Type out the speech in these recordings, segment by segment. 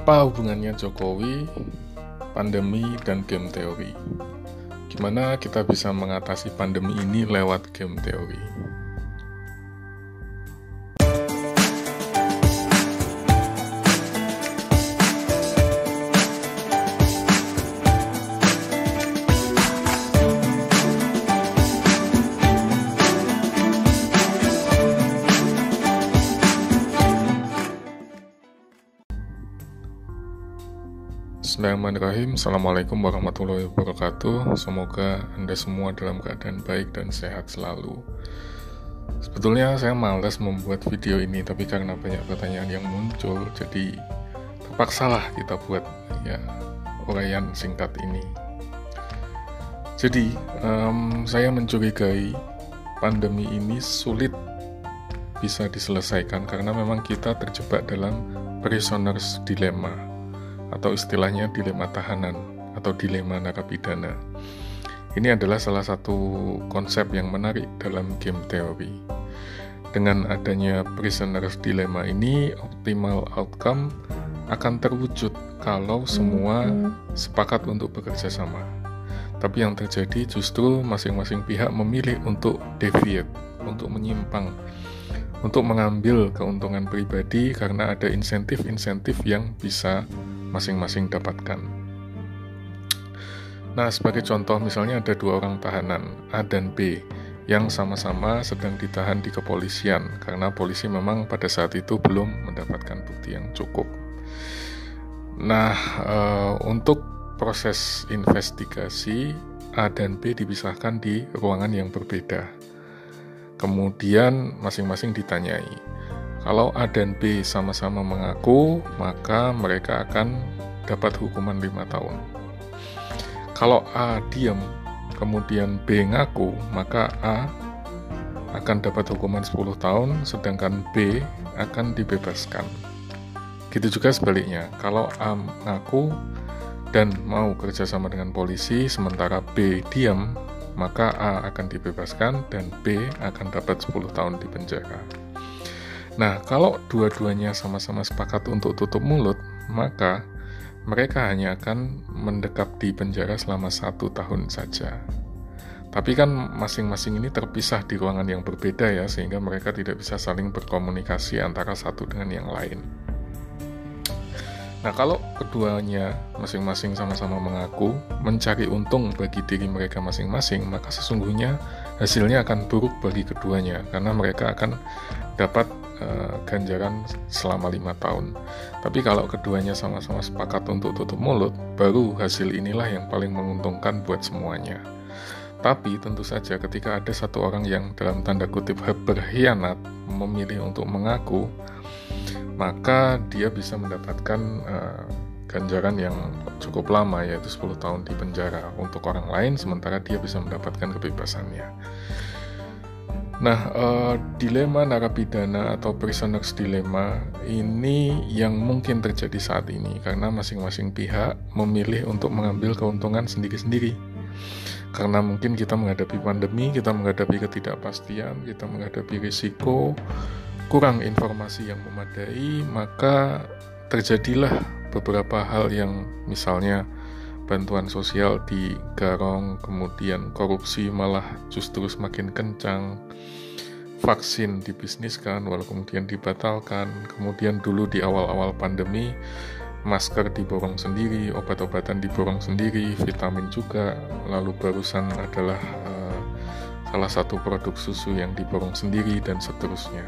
Apa hubungannya Jokowi, pandemi, dan game teori? Gimana kita bisa mengatasi pandemi ini lewat game teori? Bismillahirrahmanirrahim. Assalamualaikum warahmatullahi wabarakatuh. Semoga Anda semua dalam keadaan baik dan sehat selalu. Sebetulnya saya malas membuat video ini, tapi karena banyak pertanyaan yang muncul, jadi terpaksalah kita buat uraian singkat ini. Jadi saya mencurigai pandemi ini sulit bisa diselesaikan karena memang kita terjebak dalam prisoner's dilemma, atau istilahnya dilema tahanan atau dilema narapidana. Ini adalah salah satu konsep yang menarik dalam game teori. Dengan adanya prisoner's dilemma ini, optimal outcome akan terwujud kalau semua sepakat untuk bekerja sama. Tapi yang terjadi justru masing-masing pihak memilih untuk deviate, untuk menyimpang, untuk mengambil keuntungan pribadi karena ada insentif-insentif yang bisa masing-masing dapatkan. Nah, sebagai contoh misalnya ada dua orang tahanan, A dan B, yang sama-sama sedang ditahan di kepolisian karena polisi memang pada saat itu belum mendapatkan bukti yang cukup. Nah, untuk proses investigasi, A dan B dipisahkan di ruangan yang berbeda. Kemudian masing-masing ditanyai. Kalau A dan B sama-sama mengaku, maka mereka akan dapat hukuman 5 tahun. Kalau A diam, kemudian B ngaku, maka A akan dapat hukuman 10 tahun, sedangkan B akan dibebaskan. Gitu juga sebaliknya, kalau A ngaku dan mau kerjasama dengan polisi, sementara B diam, maka A akan dibebaskan dan B akan dapat 10 tahun di penjara. Nah, kalau dua-duanya sama-sama sepakat untuk tutup mulut, maka mereka hanya akan mendekap di penjara selama 1 tahun saja. Tapi kan masing-masing ini terpisah di ruangan yang berbeda ya, sehingga mereka tidak bisa saling berkomunikasi antara satu dengan yang lain. Nah, kalau keduanya masing-masing sama-sama mengaku mencari untung bagi diri mereka masing-masing, maka sesungguhnya hasilnya akan buruk bagi keduanya, karena mereka akan dapat ganjaran selama 5 tahun. Tapi kalau keduanya sama-sama sepakat untuk tutup mulut, baru hasil inilah yang paling menguntungkan buat semuanya. Tapi tentu saja ketika ada satu orang yang dalam tanda kutip berkhianat, memilih untuk mengaku, maka dia bisa mendapatkan ganjaran yang cukup lama, yaitu 10 tahun di penjara untuk orang lain, sementara dia bisa mendapatkan kebebasannya. Nah, dilema narapidana atau prisoner's dilemma ini yang mungkin terjadi saat ini karena masing-masing pihak memilih untuk mengambil keuntungan sendiri-sendiri. Karena mungkin kita menghadapi pandemi, kita menghadapi ketidakpastian, kita menghadapi risiko, kurang informasi yang memadai, maka terjadilah beberapa hal yang misalnya bantuan sosial digarong, kemudian korupsi malah justru semakin kencang, vaksin dibisniskan walau kemudian dibatalkan, kemudian dulu di awal-awal pandemi masker diborong sendiri, obat-obatan diborong sendiri, vitamin juga, lalu barusan adalah salah satu produk susu yang diborong sendiri dan seterusnya.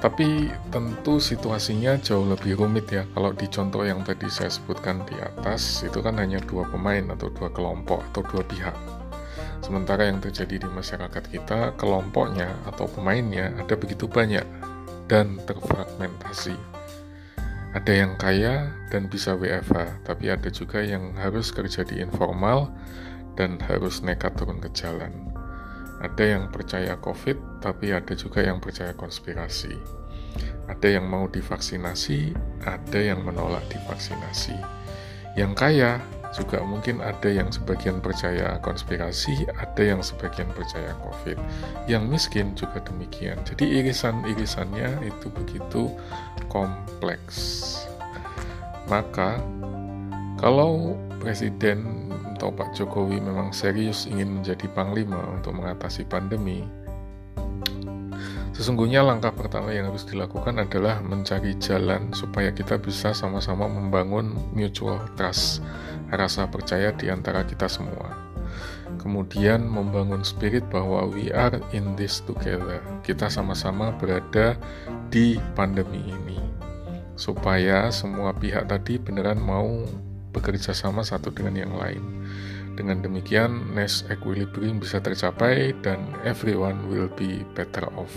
Tapi tentu situasinya jauh lebih rumit ya. Kalau di contoh yang tadi saya sebutkan di atas, itu kan hanya 2 pemain atau 2 kelompok atau 2 pihak. Sementara yang terjadi di masyarakat kita, kelompoknya atau pemainnya ada begitu banyak dan terfragmentasi. Ada yang kaya dan bisa WFH, tapi ada juga yang harus kerja di informal dan harus nekat turun ke jalan. Ada yang percaya COVID, tapi ada juga yang percaya konspirasi. Ada yang mau divaksinasi, ada yang menolak divaksinasi. Yang kaya juga mungkin ada yang sebagian percaya konspirasi, ada yang sebagian percaya COVID. Yang miskin juga demikian. Jadi irisan-irisannya itu begitu kompleks. Maka kalau Presiden atau Pak Jokowi memang serius ingin menjadi panglima untuk mengatasi pandemi, sesungguhnya langkah pertama yang harus dilakukan adalah mencari jalan supaya kita bisa sama-sama membangun mutual trust, rasa percaya di antara kita semua. Kemudian membangun spirit bahwa we are in this together. Kita sama-sama berada di pandemi ini. Supaya semua pihak tadi beneran mau bekerja sama satu dengan yang lain. Dengan demikian, Nash equilibrium bisa tercapai dan everyone will be better off.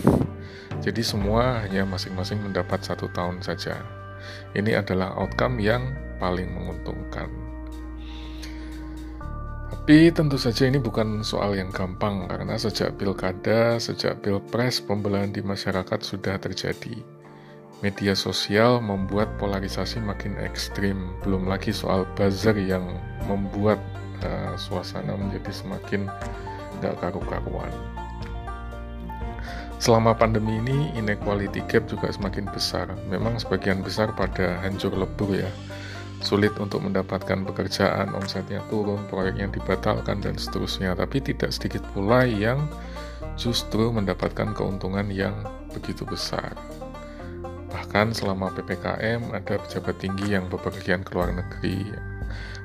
Jadi semua hanya masing-masing mendapat 1 tahun saja. Ini adalah outcome yang paling menguntungkan. Tapi tentu saja ini bukan soal yang gampang, karena sejak pilkada, sejak pilpres, pembelahan di masyarakat sudah terjadi. Media sosial membuat polarisasi makin ekstrim, belum lagi soal buzzer yang membuat suasana menjadi semakin gak karu-karuan. Selama pandemi ini, inequality gap juga semakin besar. Memang sebagian besar pada hancur lebur ya. Sulit untuk mendapatkan pekerjaan, omsetnya turun, proyeknya dibatalkan, dan seterusnya. Tapi tidak sedikit pula yang justru mendapatkan keuntungan yang begitu besar. Bahkan selama PPKM, ada pejabat tinggi yang bepergian ke luar negeri.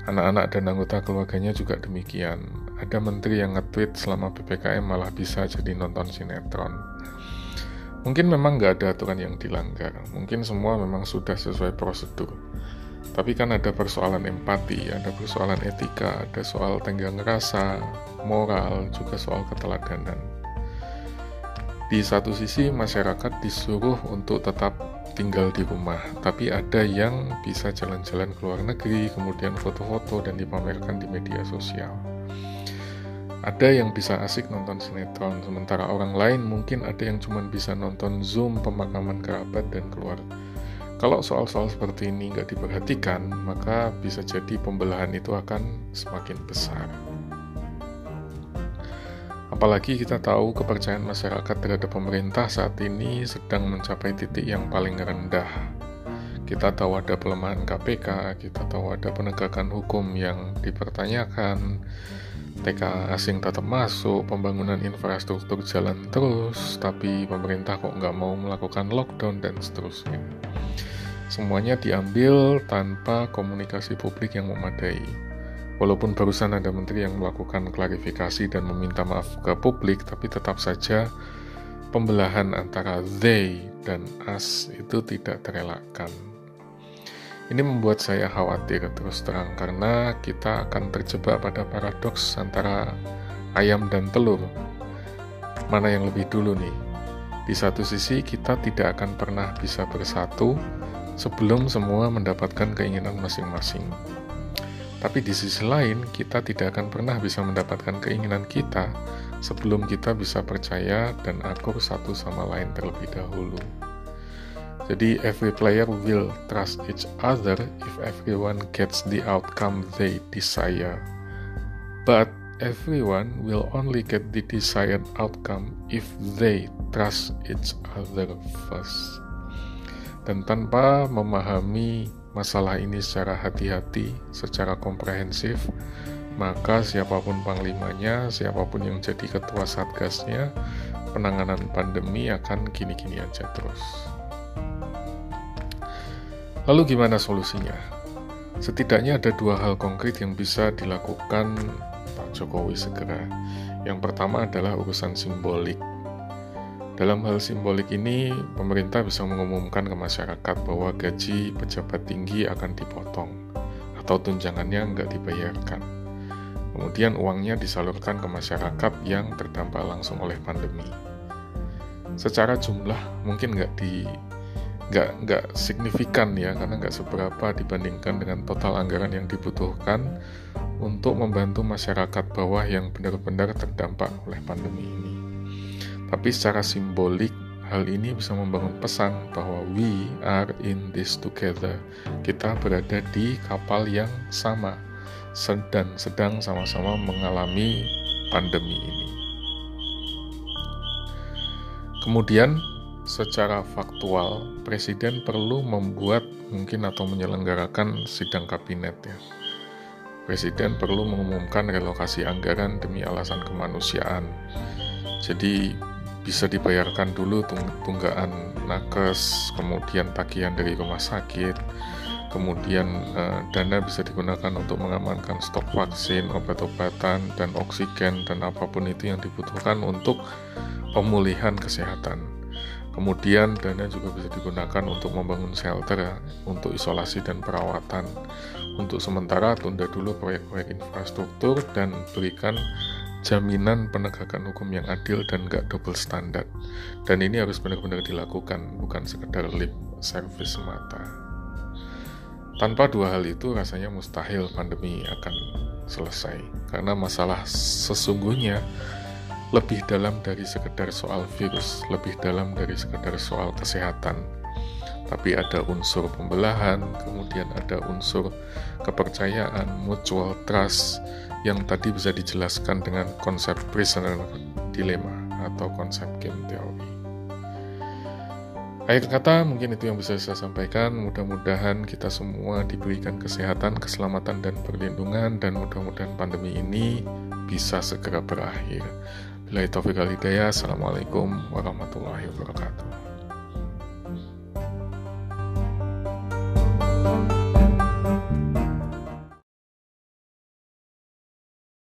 Anak-anak dan anggota keluarganya juga demikian. Ada menteri yang nge-tweet selama PPKM malah bisa jadi nonton sinetron. Mungkin memang nggak ada aturan yang dilanggar. Mungkin semua memang sudah sesuai prosedur. Tapi kan ada persoalan empati, ada persoalan etika, ada soal tenggang rasa, moral, juga soal keteladanan. Di satu sisi masyarakat disuruh untuk tetap tinggal di rumah, tapi ada yang bisa jalan-jalan ke luar negeri, kemudian foto-foto dan dipamerkan di media sosial. Ada yang bisa asik nonton sinetron, sementara orang lain mungkin ada yang cuma bisa nonton Zoom pemakaman kerabat dan keluarga. Kalau soal-soal seperti ini nggak diperhatikan, maka bisa jadi pembelahan itu akan semakin besar. Apalagi kita tahu kepercayaan masyarakat terhadap pemerintah saat ini sedang mencapai titik yang paling rendah. Kita tahu ada pelemahan KPK, kita tahu ada penegakan hukum yang dipertanyakan, TKA asing tetap masuk, pembangunan infrastruktur jalan terus, tapi pemerintah kok nggak mau melakukan lockdown dan seterusnya. Semuanya diambil tanpa komunikasi publik yang memadai. Walaupun barusan ada menteri yang melakukan klarifikasi dan meminta maaf ke publik, tapi tetap saja pembelahan antara they dan us itu tidak terelakkan. Ini membuat saya khawatir terus terang, karena kita akan terjebak pada paradoks antara ayam dan telur. Mana yang lebih dulu nih? Di satu sisi kita tidak akan pernah bisa bersatu sebelum semua mendapatkan keinginan masing-masing. Tapi di sisi lain, kita tidak akan pernah bisa mendapatkan keinginan kita sebelum kita bisa percaya dan akur satu sama lain terlebih dahulu. Jadi, every player will trust each other if everyone gets the outcome they desire. But everyone will only get the desired outcome if they trust each other first. Dan tanpa memahami masalah ini secara hati-hati, secara komprehensif, maka siapapun panglimanya, siapapun yang jadi ketua satgasnya, penanganan pandemi akan gini-gini aja terus. Lalu gimana solusinya? Setidaknya ada 2 hal konkret yang bisa dilakukan Pak Jokowi segera. Yang pertama adalah urusan simbolik. Dalam hal simbolik ini, pemerintah bisa mengumumkan ke masyarakat bahwa gaji pejabat tinggi akan dipotong atau tunjangannya nggak dibayarkan. Kemudian uangnya disalurkan ke masyarakat yang terdampak langsung oleh pandemi. Secara jumlah mungkin nggak signifikan ya, karena nggak seberapa dibandingkan dengan total anggaran yang dibutuhkan untuk membantu masyarakat bawah yang benar-benar terdampak oleh pandemi ini. Tapi secara simbolik, hal ini bisa membangun pesan bahwa we are in this together. Kita berada di kapal yang sama. sedang sama-sama mengalami pandemi ini. Kemudian, secara faktual, Presiden perlu membuat mungkin atau menyelenggarakan sidang kabinet ya. Presiden perlu mengumumkan relokasi anggaran demi alasan kemanusiaan. Jadi bisa dibayarkan dulu tunggaan nakes, kemudian tagihan dari rumah sakit, kemudian dana bisa digunakan untuk mengamankan stok vaksin, obat-obatan, dan oksigen, dan apapun itu yang dibutuhkan untuk pemulihan kesehatan. Kemudian dana juga bisa digunakan untuk membangun shelter, untuk isolasi dan perawatan. Untuk sementara tunda dulu proyek-proyek infrastruktur dan berikan jaminan penegakan hukum yang adil dan gak double standar. Dan ini harus benar-benar dilakukan, bukan sekedar lip service semata. Tanpa dua hal itu rasanya mustahil pandemi akan selesai. Karena masalah sesungguhnya lebih dalam dari sekedar soal virus, lebih dalam dari sekedar soal kesehatan. Tapi ada unsur pembelahan, kemudian ada unsur kepercayaan, mutual trust, yang tadi bisa dijelaskan dengan konsep prisoner dilemma atau konsep game theory. Akhir kata, mungkin itu yang bisa saya sampaikan. Mudah-mudahan kita semua diberikan kesehatan, keselamatan, dan perlindungan, dan mudah-mudahan pandemi ini bisa segera berakhir. Billahi taufiq wal hidayah. Assalamualaikum warahmatullahi wabarakatuh.